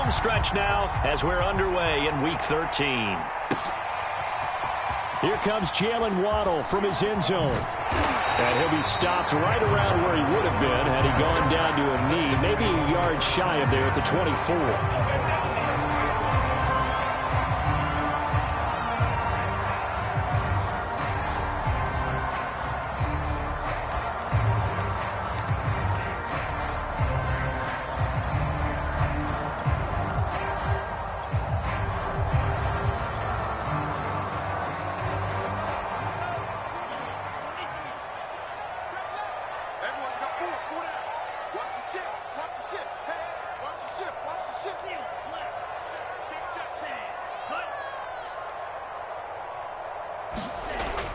home stretch now as we're underway in Week 13. Here comes Jalen Waddle from his end zone. And he'll be stopped right around where he would have been had he gone down to a knee, maybe a yard shy of there at the 24.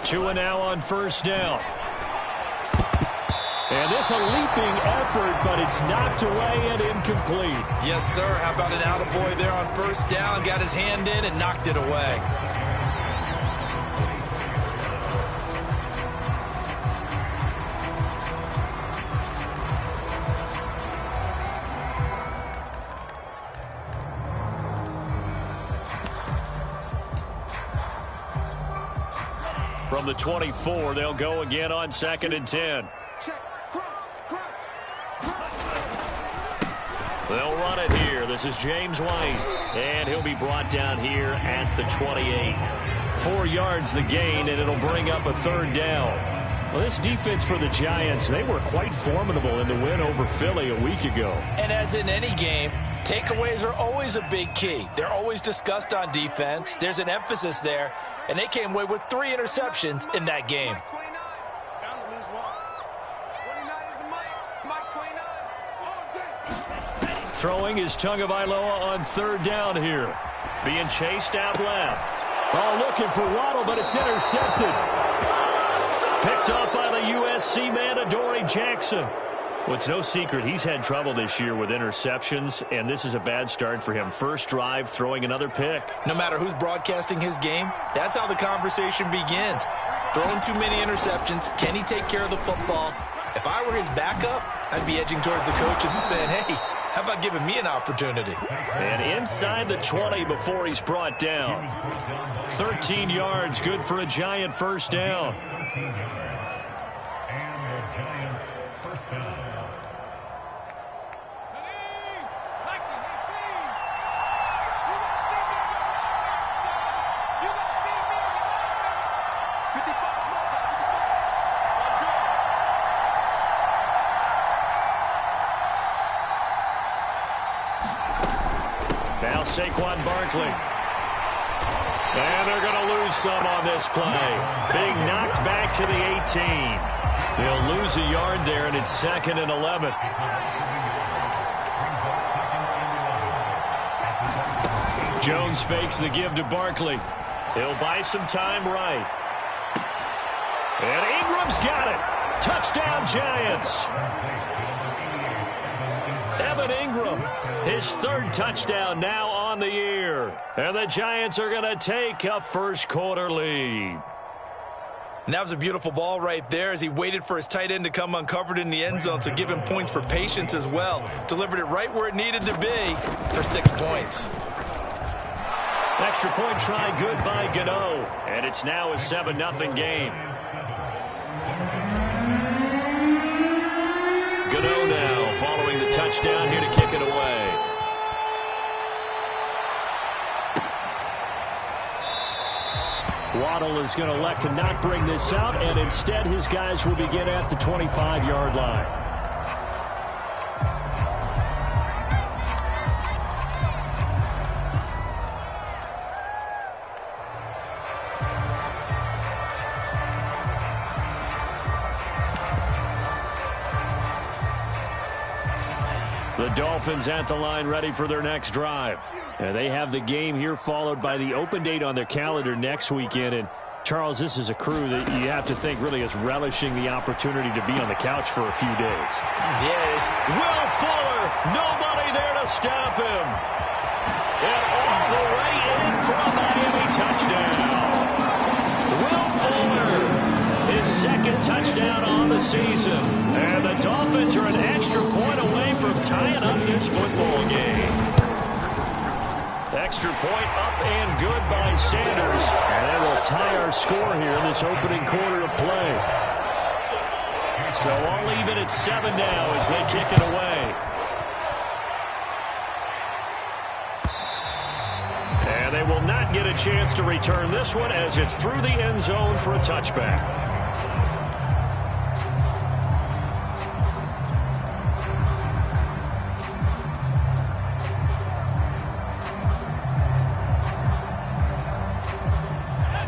Two and now on first down. And this a leaping effort, but it's knocked away and incomplete. Yes, sir. How about an attaboy there on first down? Got his hand in and knocked it away. From the 24, they'll go again on 2nd and 10. They'll run it here. This is James White. And he'll be brought down here at the 28. 4 yards the gain, and it'll bring up a 3rd down. Well, this defense for the Giants, they were quite formidable in the win over Philly a week ago. And as in any game, takeaways are always a big key. They're always discussed on defense. There's an emphasis there. And they came away with 3 interceptions in that game. Throwing is Tagovailoa on 3rd down here. Being chased out left. Oh, looking for Waddle, but it's intercepted. Picked up by the USC man, Adoree Jackson. Well, it's no secret he's had trouble this year with interceptions, and this is a bad start for him. First drive, throwing another pick. No matter who's broadcasting his game, that's how the conversation begins. Throwing too many interceptions, can he take care of the football? If I were his backup, I'd be edging towards the coaches and saying, hey, how about giving me an opportunity? And inside the 20 before he's brought down. 13 yards, good for a Giant first down. Now Saquon Barkley. And they're going to lose some on this play. Being knocked back to the 18. They'll lose a yard there, and it's 2nd and 11. Jones fakes the give to Barkley. He'll buy some time right. And Ingram's got it. Touchdown, Giants. Evan Ingram, his 3rd touchdown now on the year. And the Giants are going to take a first-quarter lead. And that was a beautiful ball right there as he waited for his tight end to come uncovered in the end zone, so give him points for patience as well. Delivered it right where it needed to be for 6 points. Extra point try good by Gano. And it's now a 7-0 game. Gano now following the touchdown here to kick it away. Waddle is going to elect to not bring this out, and instead his guys will begin at the 25-yard line. The Dolphins at the line ready for their next drive. And they have the game here followed by the open date on their calendar next weekend. And, Charles, this is a crew that you have to think really is relishing the opportunity to be on the couch for a few days. Yes. Will Fuller, nobody there to stop him. And all the way in for a Miami touchdown. Will Fuller, his 2nd touchdown on the season. And the Dolphins are an extra point away from tying up this football game. extra point up and good by Sanders. And that will tie our score here in this opening quarter of play. So all even at 7 now as they kick it away. And they will not get a chance to return this one as it's through the end zone for a touchback.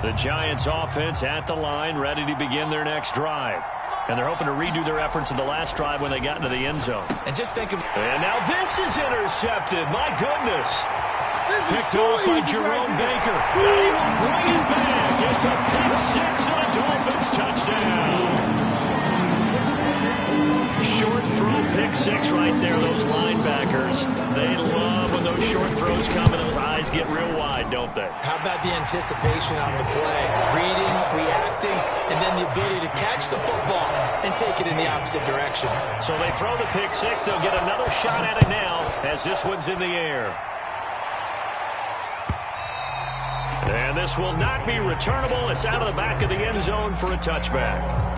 The Giants offense at the line, ready to begin their next drive. And they're hoping to redo their efforts in the last drive when they got into the end zone. And just think of... And now this is intercepted. My goodness. Picked off by Jerome Baker. They will bring it back. It's a pick six and a Dolphins touchdown. Short throw pick six right there. Those linebackers, they love when those short throws come and those eyes get real wide, don't they? How about the anticipation on the play? Reading, reacting, and then the ability to catch the football and take it in the opposite direction. So they throw the pick six. They'll get another shot at it now as this one's in the air. And this will not be returnable. It's out of the back of the end zone for a touchback.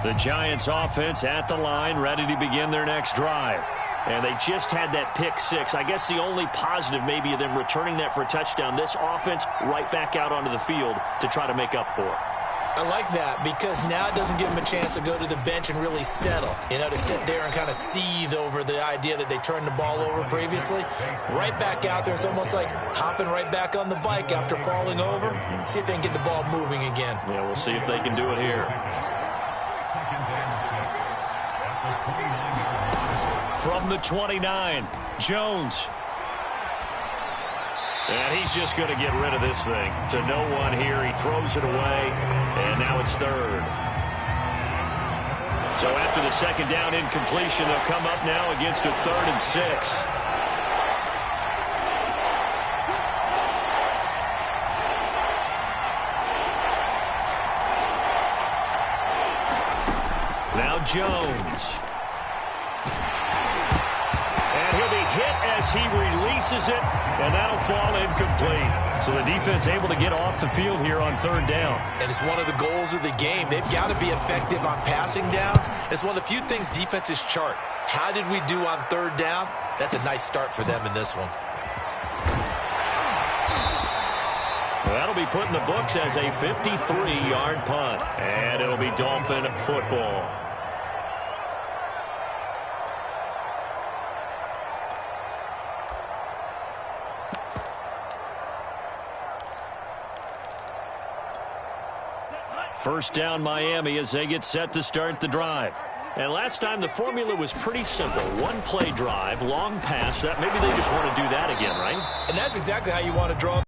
The Giants offense at the line, ready to begin their next drive. And they just had that pick six. I guess the only positive maybe of them returning that for a touchdown. This offense right back out onto the field to try to make up for it. I like that because now it doesn't give them a chance to go to the bench and really settle. You know, to sit there and kind of seethe over the idea that they turned the ball over previously. Right back out there. It's almost like hopping right back on the bike after falling over. See if they can get the ball moving again. Yeah, we'll see if they can do it here. From the 29, Jones. And he's just going to get rid of this thing to no one here. He throws it away, and now it's third. So after the second down incompletion, they'll come up now against a 3rd and 6. Now Jones. And he'll be hit as he releases it, and that'll fall incomplete. So the defense able to get off the field here on 3rd down. And it's one of the goals of the game. They've got to be effective on passing downs. It's one of the few things defenses chart. How did we do on 3rd down? That's a nice start for them in this one. That'll be put in the books as a 53-yard punt. And it'll be Dolphin football. First down Miami as they get set to start the drive. And last time the formula was pretty simple. One play drive, long pass. That maybe they just want to do that again, right? And that's exactly how you want to draw.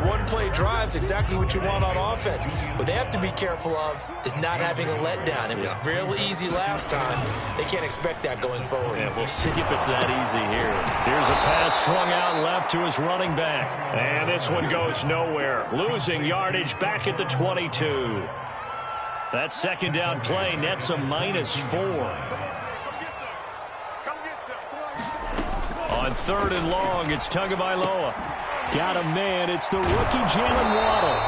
One play drives exactly what you want on offense. What they have to be careful of is not having a letdown. It was real easy last time. They can't expect that going forward. Yeah, we'll see if it's that easy here. Here's a pass swung out left to his running back. And this one goes nowhere. Losing yardage back at the 22. That second down play nets a -4. On 3rd and long, it's Tagovailoa. Got a man. It's the rookie Jalen Waddle.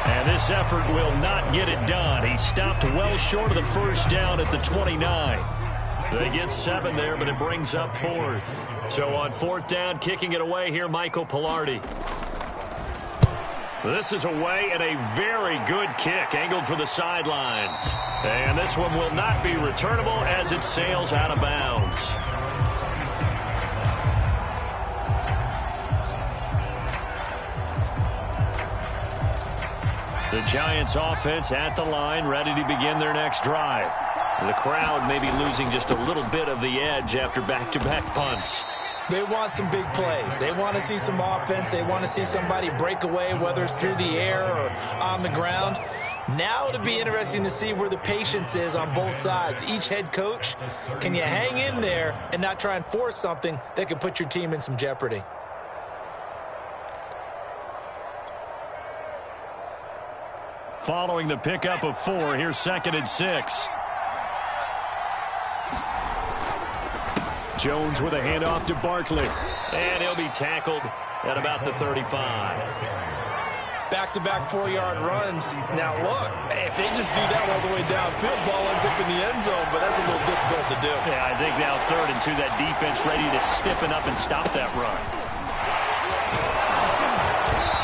And this effort will not get it done. He stopped well short of the first down at the 29. They get 7 there, but it brings up 4th. So on 4th down, kicking it away here, Michael Pilardi. This is away and a very good kick, angled for the sidelines. And this one will not be returnable as it sails out of bounds. The Giants offense at the line, ready to begin their next drive. The crowd may be losing just a little bit of the edge after back-to-back punts. They want some big plays. They want to see some offense. They want to see somebody break away, whether it's through the air or on the ground. Now it'll be interesting to see where the patience is on both sides. Each head coach, can you hang in there and not try and force something that could put your team in some jeopardy? Following the pickup of 4, here's 2nd and 6. Jones with a handoff to Barkley. And he'll be tackled at about the 35. Back-to-back 4-yard runs. Now, look, if they just do that all the way downfield, ball ends up in the end zone, but that's a little difficult to do. Yeah, I think now 3rd and 2, that defense ready to stiffen up and stop that run.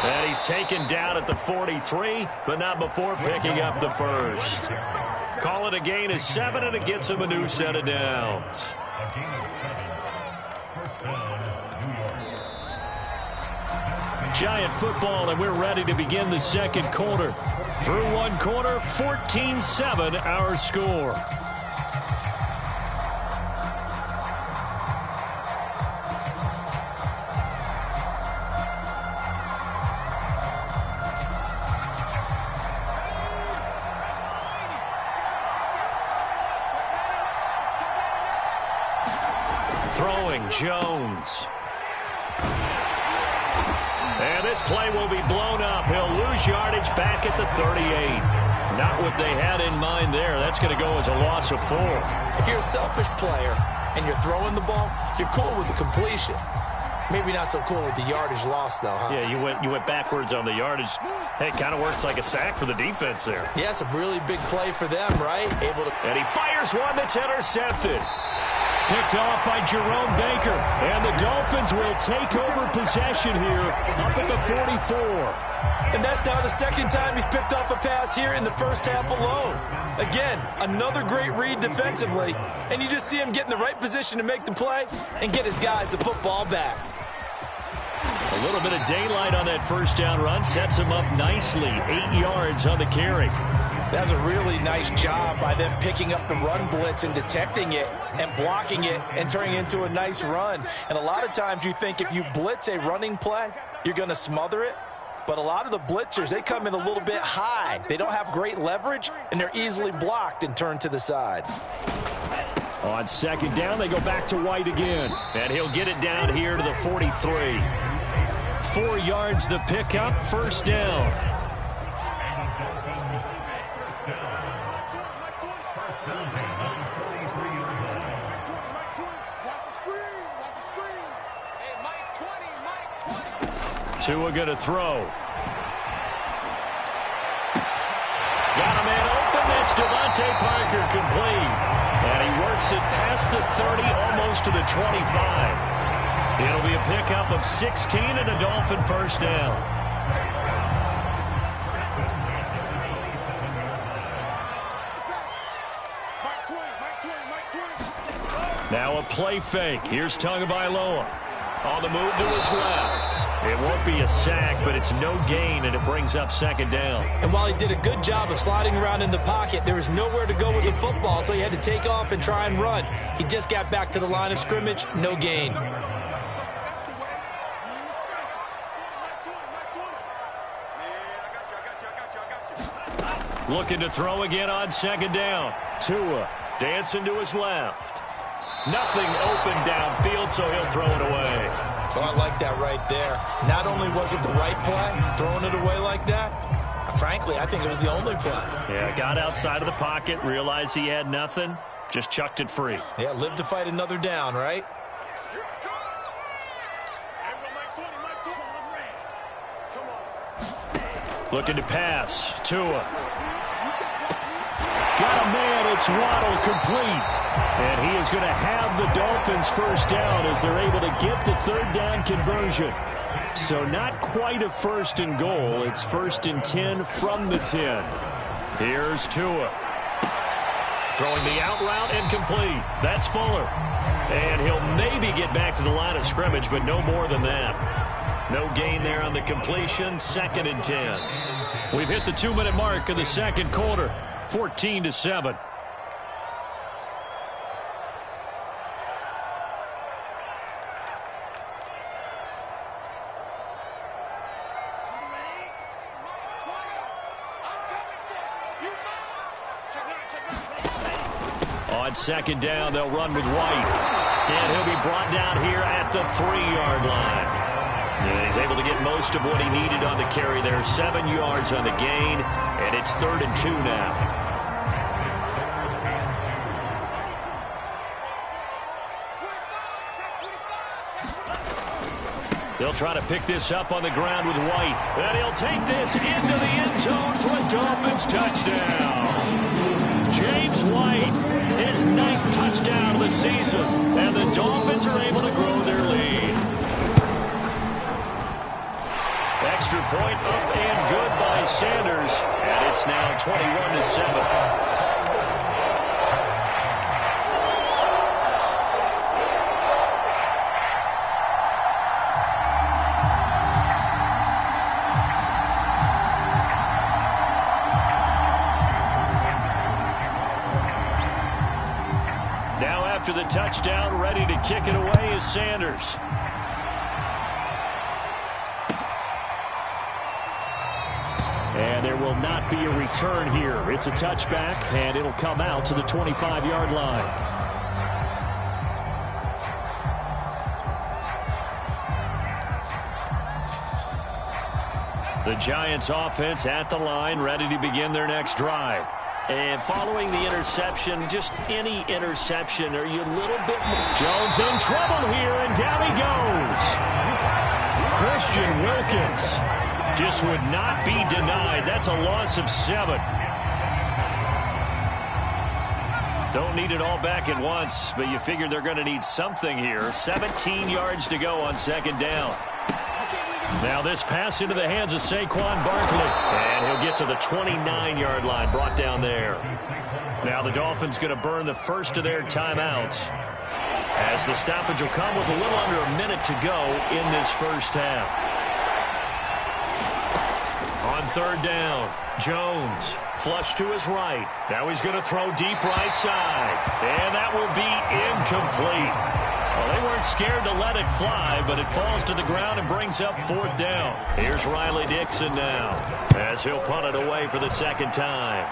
And he's taken down at the 43, but not before picking up the first. Call it a gain of 7, and it gets him a new set of downs. Giant football, and we're ready to begin the second quarter. Through one quarter, 14-7 our score. Throwing Jones. And this play will be blown up. He'll lose yardage back at the 38. Not what they had in mind there. That's going to go as a loss of 4. If you're a selfish player and you're throwing the ball, you're cool with the completion. Maybe not so cool with the yardage loss, though, huh? Yeah, you went backwards on the yardage. Hey, it kind of works like a sack for the defense there. Yeah, it's a really big play for them, right? And he fires one that's intercepted. Picked off by Jerome Baker. And the Dolphins will take over possession here up at the 44. And that's now the second time he's picked off a pass here in the first half alone. Again, another great read defensively. And you just see him get in the right position to make the play and get his guys the football back. A little bit of daylight on that first down run. Sets him up nicely. 8 yards on the carry. That's a really nice job by them picking up the run blitz and detecting it and blocking it and turning it into a nice run. And a lot of times you think if you blitz a running play, you're going to smother it. But a lot of the blitzers, they come in a little bit high. They don't have great leverage, and they're easily blocked and turned to the side. On second down, they go back to White again. And he'll get it down here to the 43. 4 yards the pickup, first down. Tua going to throw. Got a man open. That's Devontae Parker complete. And he works it past the 30, almost to the 25. It'll be a pickup of 16 and a Dolphin first down. Now a play fake. Here's Tagovailoa. On the move to his left. It won't be a sack, but it's no gain, and it brings up second down. And while he did a good job of sliding around in the pocket, there was nowhere to go with the football, so he had to take off and try and run. He just got back to the line of scrimmage, no gain. Looking to throw again on second down. Tua dancing to his left. Nothing open downfield, so he'll throw it away. Oh, I like that right there. Not only was it the right play, throwing it away like that, frankly, I think it was the only play. Yeah, got outside of the pocket, realized he had nothing, just chucked it free. Yeah, live to fight another down, right? Looking to pass. Tua. Got a man, it's Waddle complete. And he is going to have the Dolphins first down as they're able to get the third down conversion. So not quite a first and goal. It's 1st and 10 from the 10. Here's Tua. Throwing the out route and complete. That's Fuller. And he'll maybe get back to the line of scrimmage, but no more than that. No gain there on the completion. 2nd and 10. We've hit the 2-minute mark of the second quarter. 14-7. On second down, they'll run with White. And he'll be brought down here at the 3-yard line. And he's able to get most of what he needed on the carry there. 7 yards on the gain, and it's 3rd and 2 now. They'll try to pick this up on the ground with White. And he'll take this into the end zone for a Dolphins touchdown. James White, his 9th touchdown of the season. And the Dolphins are able to grow their lead. Extra point up and good by Sanders. And it's now 21-7. After the touchdown, ready to kick it away is Sanders. And there will not be a return here. It's a touchback, and it'll come out to the 25-yard line. The Giants offense at the line, ready to begin their next drive. And following the interception, just any interception, are you a little bit more? Jones in trouble here, and down he goes. Christian Wilkins just would not be denied. That's a loss of 7. Don't need it all back at once, but you figure they're going to need something here. 17 yards to go on second down. Now this pass into the hands of Saquon Barkley. And he'll get to the 29-yard line, brought down there. Now the Dolphins going to burn the first of their timeouts, as the stoppage will come with a little under a minute to go in this first half. On third down, Jones, flush to his right. Now he's going to throw deep right side. And that will be incomplete. Well, they weren't scared to let it fly, but it falls to the ground and brings up 4th down. Here's Riley Dixon now, as he'll punt it away for the second time.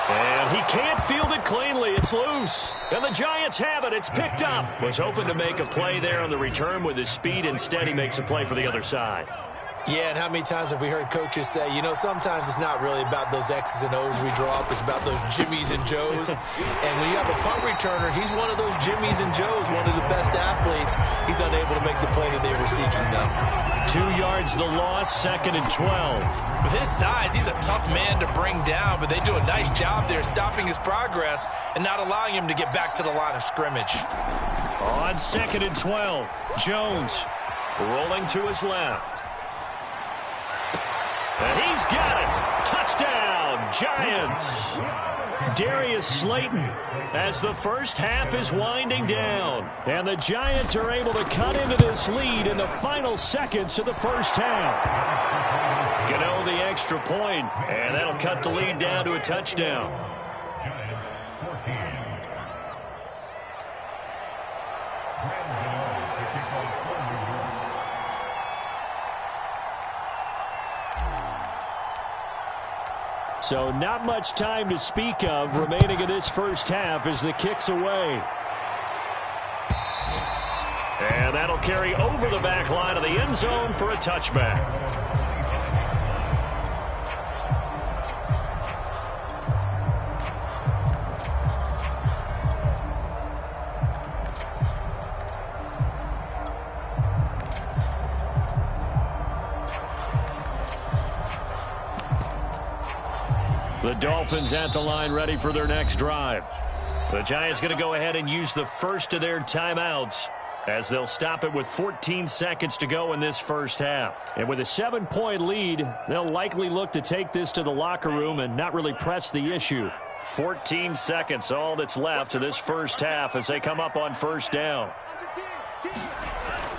And he can't field it cleanly. It's loose. And the Giants have it. It's picked up. Was hoping to make a play there on the return with his speed. Instead, he makes a play for the other side. Yeah, and how many times have we heard coaches say, you know, sometimes it's not really about those X's and O's we draw up. It's about those Jimmies and Joes. And when you have a punt returner, he's one of those Jimmies and Joes, one of the best athletes. He's unable to make the play that they were seeking, though. 2 yards the loss, 2nd and 12. With his size, he's a tough man to bring down, but they do a nice job there stopping his progress and not allowing him to get back to the line of scrimmage. On 2nd and 12, Jones rolling to his left. And he's got it. Touchdown, Giants. Darius Slayton as the first half is winding down. And the Giants are able to cut into this lead in the final seconds of the first half. Gano the extra point, and that'll cut the lead down to a touchdown. So not much time to speak of remaining in this first half as the kick's away. And that'll carry over the back line of the end zone for a touchback. The Dolphins at the line ready for their next drive. The Giants going to go ahead and use the first of their timeouts as they'll stop it with 14 seconds to go in this first half. And with a 7-point lead, they'll likely look to take this to the locker room and not really press the issue. 14 seconds, all that's left of this first half as they come up on first down.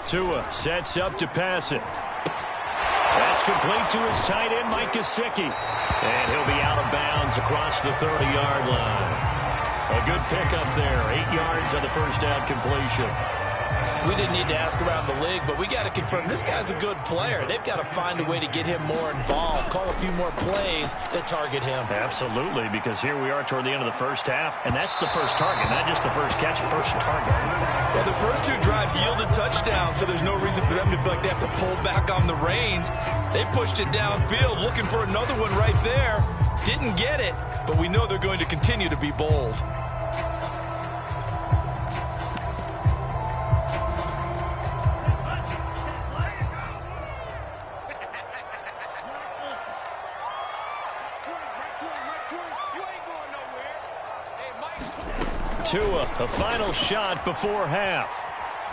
Tua sets up to pass it. That's complete to his tight end, Mike Gesicki. And he'll be out of bounds across the 30-yard line. A good pickup there, 8 yards on the first down completion. We didn't need to ask around the league, but we got to confirm this guy's a good player. They've got to find a way to get him more involved, call a few more plays that target him. Absolutely, because here we are toward the end of the first half, and that's the first target, not just the first catch, first target. Well, the first two drives yielded touchdowns, so there's no reason for them to feel like they have to pull back on the reins. They pushed it downfield, looking for another one right there. Didn't get it, but we know they're going to continue to be bold. Tua, a final shot before half.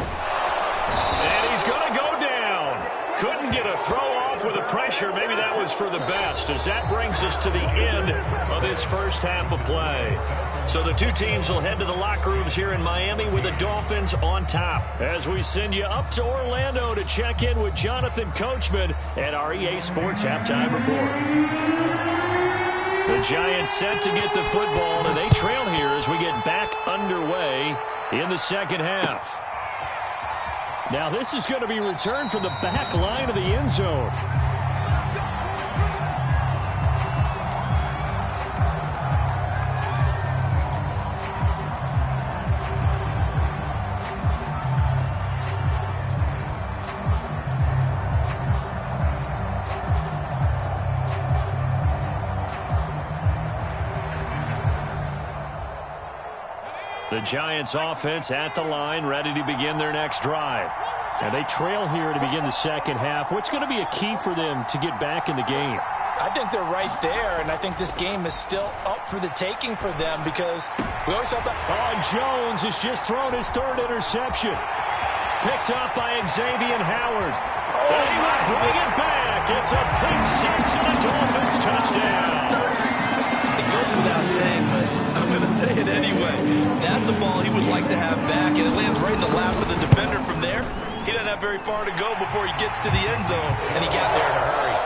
And he's going to go down. Couldn't get a throw off with the pressure. Maybe that was for the best, as that brings us to the end of this first half of play. So the two teams will head to the locker rooms here in Miami with the Dolphins on top, as we send you up to Orlando to check in with Jonathan Coachman at our EA Sports Halftime Report. The Giants set to get the football, and they trail here as we get back underway in the second half. Now this is going to be returned from the back line of the end zone. The Giants offense at the line, ready to begin their next drive. And they trail here to begin the second half. What's going to be a key for them to get back in the game? I think they're right there, and I think this game is still up for the taking for them because we always talk about... Oh, Jones has just thrown his third interception. Picked up by Xavier Howard. And he will bring it back. It's a pick six and a Dolphins touchdown. It goes without saying, but I'm going to say it anyway. That's a ball he would like to have back, and it lands right in the lap of the defender from there. He doesn't have very far to go before he gets to the end zone, and he got there in a hurry.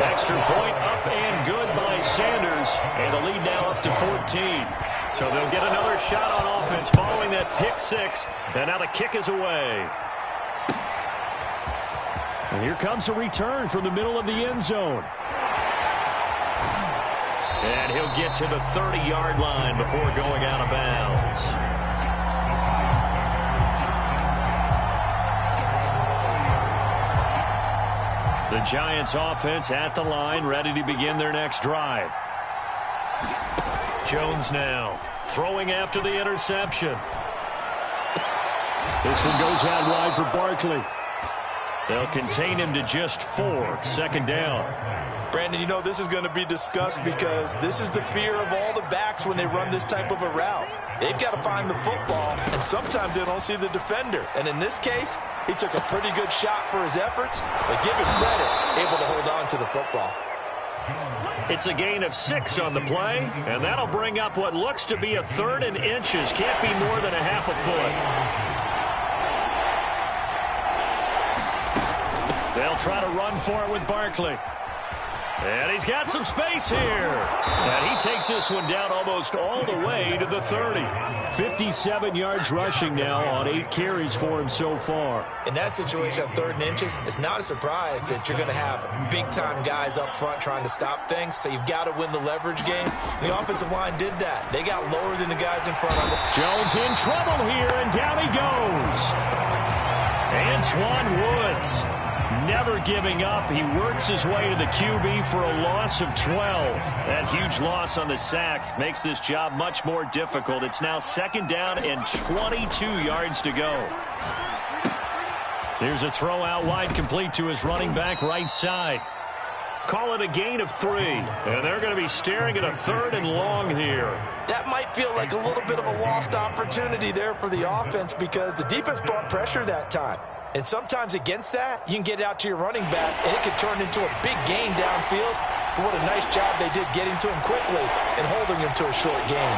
Extra point up and good by Sanders, and the lead now up to 14. So they'll get another shot on offense following that pick six, and now the kick is away. And here comes a return from the middle of the end zone. And he'll get to the 30-yard line before going out of bounds. The Giants offense at the line, ready to begin their next drive. Jones now throwing after the interception. This one goes out wide for Barkley. They'll contain him to just 4, second down. Brandon, you know this is going to be discussed because this is the fear of all the backs when they run this type of a route. They've got to find the football, and sometimes they don't see the defender. And in this case, he took a pretty good shot for his efforts, but give him credit, able to hold on to the football. It's a gain of 6 on the play, and that'll bring up what looks to be a 3rd and inches. Can't be more than a half a foot. They'll try to run for it with Barkley. And he's got some space here. And he takes this one down almost all the way to the 30. 57 yards rushing now on 8 carries for him so far. In that situation on 3rd and inches, it's not a surprise that you're going to have big-time guys up front trying to stop things, so you've got to win the leverage game. The offensive line did that. They got lower than the guys in front of them. Jones in trouble here, and down he goes. Antoine Woods. Never giving up. He works his way to the QB for a loss of 12. That huge loss on the sack makes this job much more difficult. It's now 2nd down and 22 yards to go. Here's a throw out wide, complete to his running back right side. Call it a gain of 3. And they're going to be staring at a 3rd and long here. That might feel like a little bit of a lost opportunity there for the offense because the defense brought pressure that time. And sometimes against that, you can get out to your running back, and it could turn into a big gain downfield. But what a nice job they did getting to him quickly and holding him to a short gain.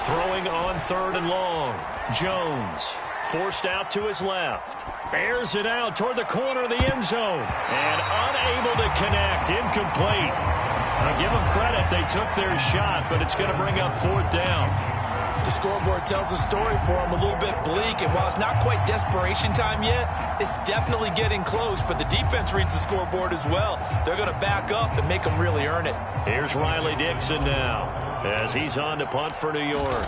Throwing on 3rd and long. Jones forced out to his left. Airs it out toward the corner of the end zone. And unable to connect. Incomplete. I'll give them credit. They took their shot, but it's going to bring up 4th down. The scoreboard tells a story for him, a little bit bleak, and while it's not quite desperation time yet, it's definitely getting close, but the defense reads the scoreboard as well. They're going to back up and make them really earn it. Here's Riley Dixon now as he's on to punt for New York.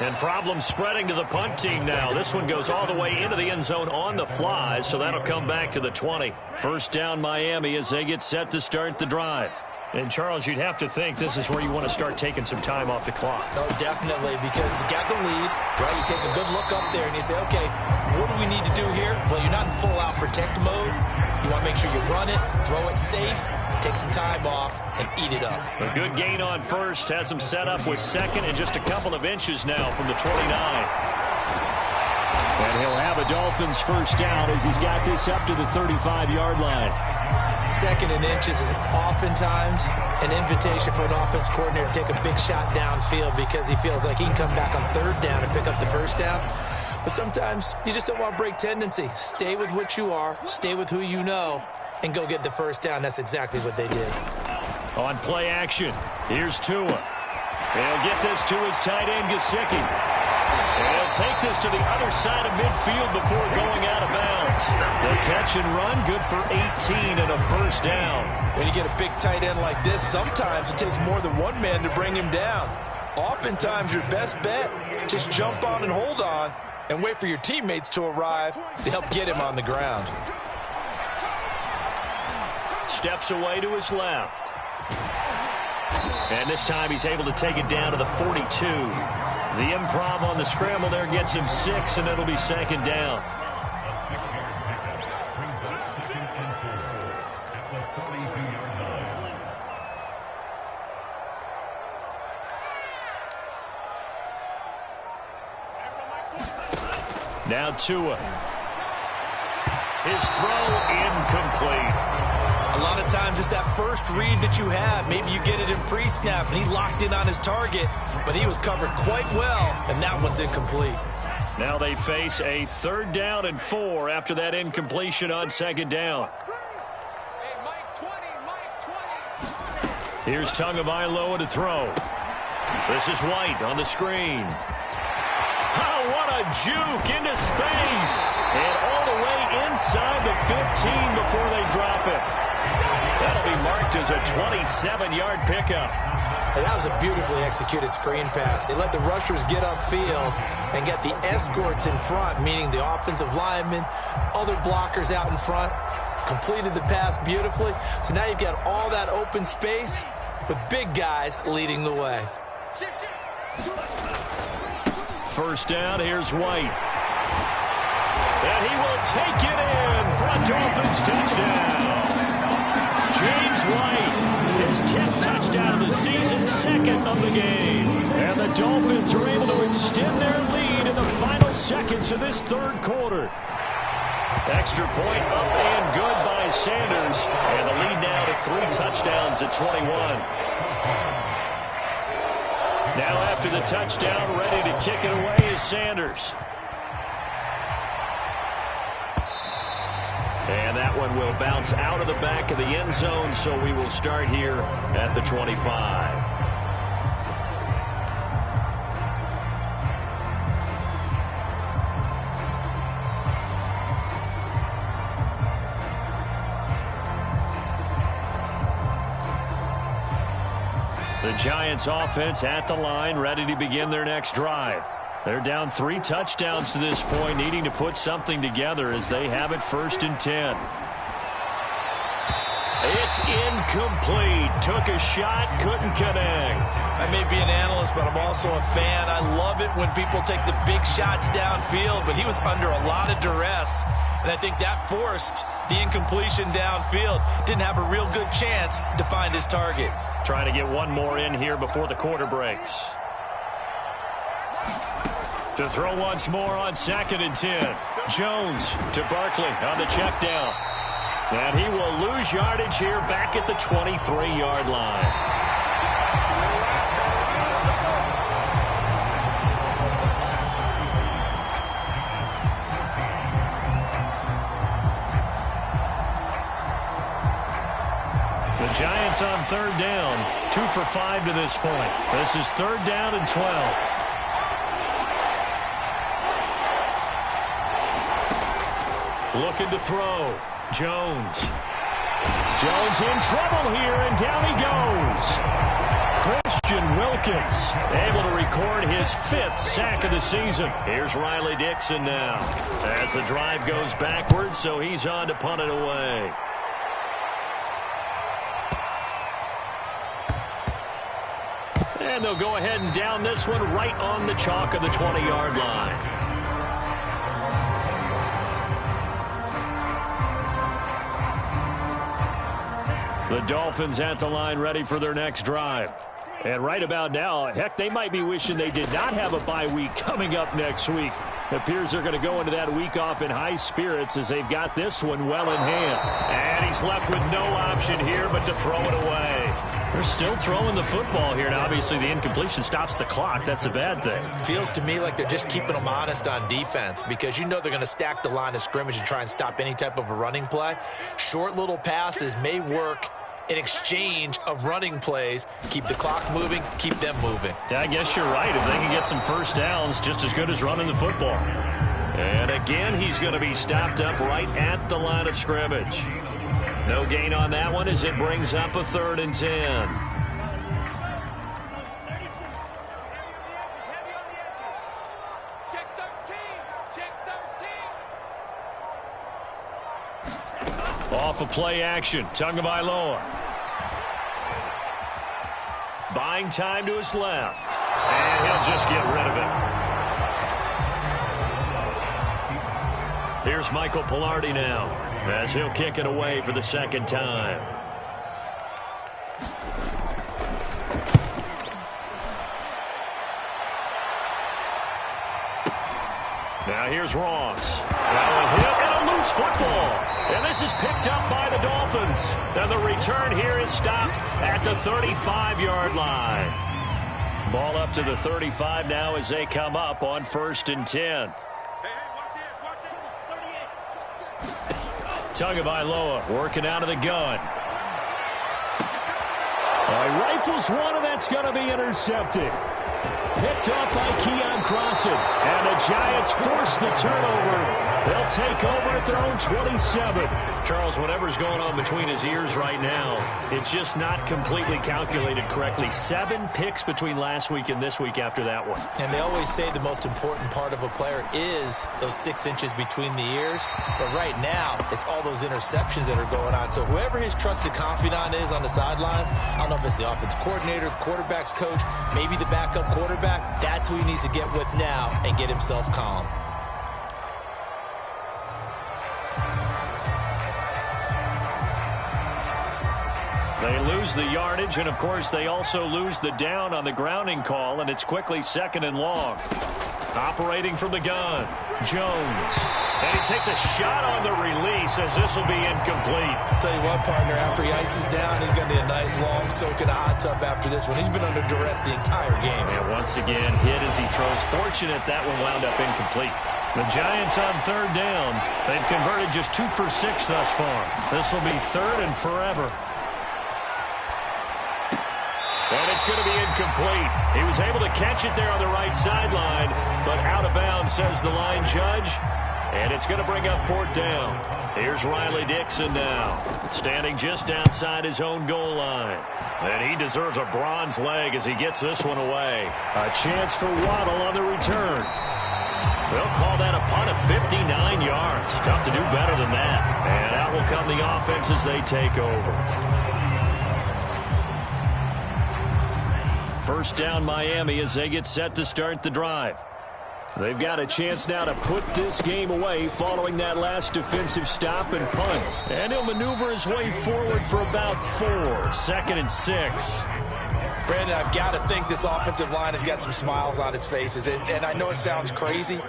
And problems spreading to the punt team now. This one goes all the way into the end zone on the fly, so that'll come back to the 20. First down Miami as they get set to start the drive. And, Charles, you'd have to think this is where you want to start taking some time off the clock. Oh, definitely, because you got the lead, right? You take a good look up there and you say, okay, what do we need to do here? Well, you're not in full-out protect mode. You want to make sure you run it, throw it safe, take some time off, and eat it up. A good gain on first. Has him set up with second and just a couple of inches now from the 29. And he'll have a Dolphins first down as he's got this up to the 35-yard line. Second and inches is oftentimes an invitation for an offense coordinator to take a big shot downfield because he feels like he can come back on third down and pick up the first down. But sometimes you just don't want to break tendency. Stay with what you are, stay with who you know, and go get the first down. That's exactly what they did. On play action, here's Tua. He'll get this to his tight end, Gesicki. And he'll take this to the other side of midfield before going out of bounds. The catch and run, good for 18 and a first down. When you get a big tight end like this, sometimes it takes more than one man to bring him down. Oftentimes, your best bet, just jump on and hold on and wait for your teammates to arrive to help get him on the ground. Steps away to his left. And this time he's able to take it down to the 42. The improv on the scramble there gets him 6, and it'll be second down. Now Tua. His throw incomplete. A lot of times it's that first read that you have. Maybe you get it in pre-snap, and he locked in on his target, but he was covered quite well, and that one's incomplete. Now they face a 3rd down and 4 after that incompletion on second down. Here's Tagovailoa to throw. This is White on the screen. Oh, what a juke into space. And all the way inside the 15 before they drop it. That'll be marked as a 27-yard pickup. And that was a beautifully executed screen pass. They let the rushers get upfield and get the escorts in front, meaning the offensive linemen, other blockers out in front, completed the pass beautifully. So now you've got all that open space with big guys leading the way. First down, here's White. And he will take it in for a Dolphins touchdown. James White, his 10th touchdown of the season, 2nd of the game. And the Dolphins are able to extend their lead in the final seconds of this 3rd quarter. Extra point up and good by Sanders. And the lead now to 3 touchdowns at 21. Now after the touchdown, ready to kick it away is Sanders. And that one will bounce out of the back of the end zone, so we will start here at the 25. The Giants offense at the line, ready to begin their next drive. They're down 3 touchdowns to this point, needing to put something together as they have it 1st and 10. It's incomplete. Took a shot, couldn't connect. I may be an analyst, but I'm also a fan. I love it when people take the big shots downfield, but he was under a lot of duress, and I think that forced the incompletion downfield. Didn't have a real good chance to find his target. Trying to get one more in here before the quarter breaks. To throw once more on 2nd and 10. Jones to Barkley on the check down. And he will lose yardage here back at the 23-yard line. The Giants on third down, 2 for 5 to this point. This is third down and 12. Looking to throw. Jones. Jones in trouble here, and down he goes. Christian Wilkins able to record his 5th sack of the season. Here's Riley Dixon now as the drive goes backwards, so he's on to punt it away. And they'll go ahead and down this one right on the chalk of the 20-yard line. The Dolphins at the line ready for their next drive. And right about now, heck, they might be wishing they did not have a bye week coming up next week. It appears they're going to go into that week off in high spirits as they've got this one well in hand. And he's left with no option here but to throw it away. They're still throwing the football here. Now, obviously, the incompletion stops the clock. That's a bad thing. Feels to me like they're just keeping them honest on defense because you know they're going to stack the line of scrimmage and try and stop any type of a running play. Short little passes may work in exchange of running plays. Keep the clock moving, keep them moving. Yeah, I guess you're right. If they can get some first downs, just as good as running the football. And again, he's going to be stopped up right at the line of scrimmage. No gain on that one as it brings up a 3rd and 10. Off of play action, Tagovailoa. Buying time to his left. And he'll just get rid of it. Here's Michael Pilardi now as he'll kick it away for the 2nd time. Now here's Ross. Now a hit and a loose football. And this is picked up by the Dolphins. And the return here is stopped at the 35-yard line. Ball up to the 35 now as they come up on 1st and 10. Tagovailoa working out of the gun. Rifles one, and that's going to be intercepted. Picked off by Keon Crossan. And the Giants force the turnover. They'll take over at their own 27. Charles, whatever's going on between his ears right now, it's just not completely calculated correctly. 7 picks between last week and this week after that one. And they always say the most important part of a player is those 6 inches between the ears. But right now, it's all those interceptions that are going on. So whoever his trusted confidant is on the sidelines, I don't know if it's the offense coordinator, quarterback's coach, maybe the backup quarterback, that's who he needs to get with now and get himself calm. They lose the yardage, and, of course, they also lose the down on the grounding call, and it's quickly 2nd and long. Operating from the gun, Jones. And he takes a shot on the release as this will be incomplete. I'll tell you what, partner, after he ices down, he's going to need a nice long soak in a hot tub after this one. He's been under duress the entire game. And once again, hit as he throws. Fortunate that one wound up incomplete. The Giants on 3rd down. They've converted just 2 for 6 thus far. This will be 3rd and forever. And it's going to be incomplete. He was able to catch it there on the right sideline, but out of bounds, says the line judge. And it's going to bring up 4th down. Here's Riley Dixon now, standing just outside his own goal line. And he deserves a bronze leg as he gets this one away. A chance for Waddle on the return. They'll call that a punt of 59 yards. Tough to do better than that. And out will come the offense as they take over. 1st down Miami as they get set to start the drive. They've got a chance now to put this game away following that last defensive stop and punt. And he'll maneuver his way forward for about 4. 2nd and 6. Brandon, I've got to think this offensive line has got some smiles on its faces. And I know it sounds crazy,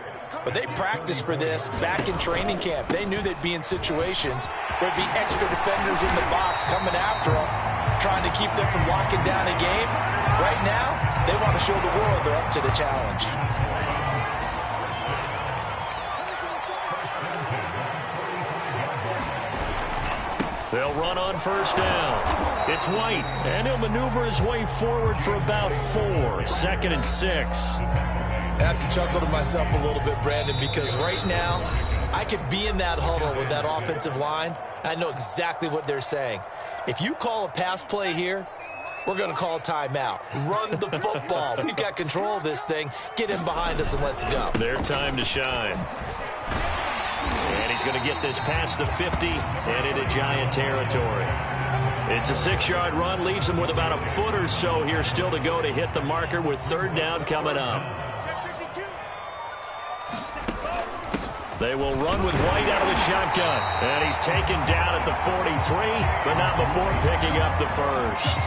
but they practiced for this back in training camp. They knew they'd be in situations where there'd be extra defenders in the box coming after them, trying to keep them from locking down a game. Right now, they want to show the world they're up to the challenge. They'll run on first down. It's White, and he'll maneuver his way forward for about 4. 2nd and 6. I have to chuckle to myself a little bit, Brandon, because right now I could be in that huddle with that offensive line. I know exactly what they're saying. If you call a pass play here, we're going to call a timeout. Run the football. We've got control of this thing. Get in behind us and let's go. Their time to shine. And he's going to get this past the 50 and into Giant territory. It's a 6-yard run, leaves him with about a foot or so here still to go to hit the marker with 3rd down coming up. They will run with White out of the shotgun. And he's taken down at the 43, but not before picking up the first.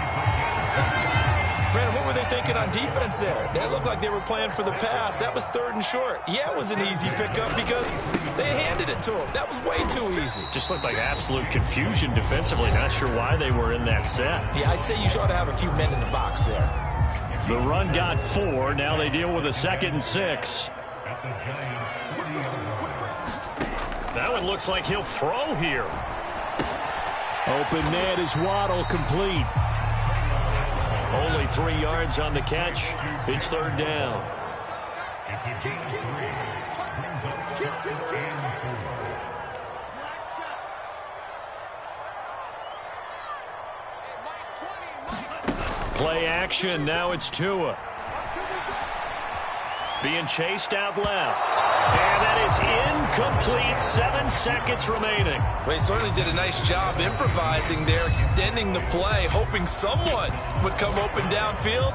Brandon, what were they thinking on defense there? They looked like they were playing for the pass. That was 3rd and short. Yeah, it was an easy pickup because they handed it to him. That was way too easy. Just looked like absolute confusion defensively. Not sure why they were in that set. Yeah, I'd say you ought to have a few men in the box there. The run got 4. Now they deal with a 2nd and 6. That one looks like he'll throw here. Open man is Waddle, complete. Only 3 yards on the catch. It's 3rd down. Play action. Now it's Tua. Being chased out left. And that is incomplete. 7 seconds remaining. Well, he certainly did a nice job improvising there, extending the play, hoping someone would come open downfield,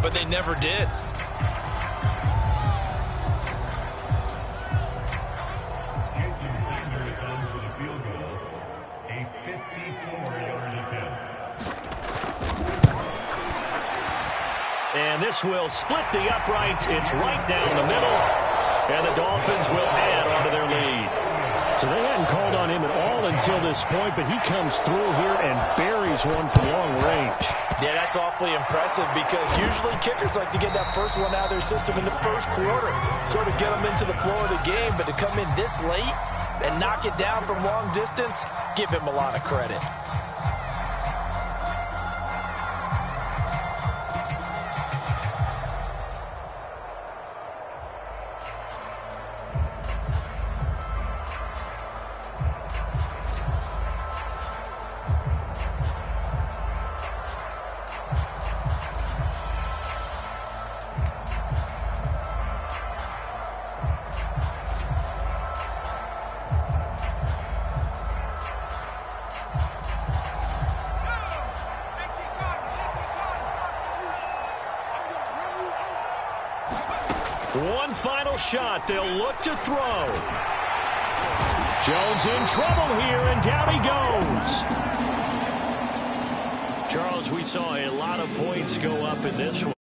but they never did. And this will split the uprights. It's right down the middle. And the Dolphins will add onto their lead. So they hadn't called on him at all until this point, but he comes through here and buries one from long range. Yeah, that's awfully impressive because usually kickers like to get that first one out of their system in the first quarter, sort of get them into the flow of the game. But to come in this late and knock it down from long distance, give him a lot of credit. One final shot. They'll look to throw. Jones in trouble here, and down he goes. Charles, we saw a lot of points go up in this one.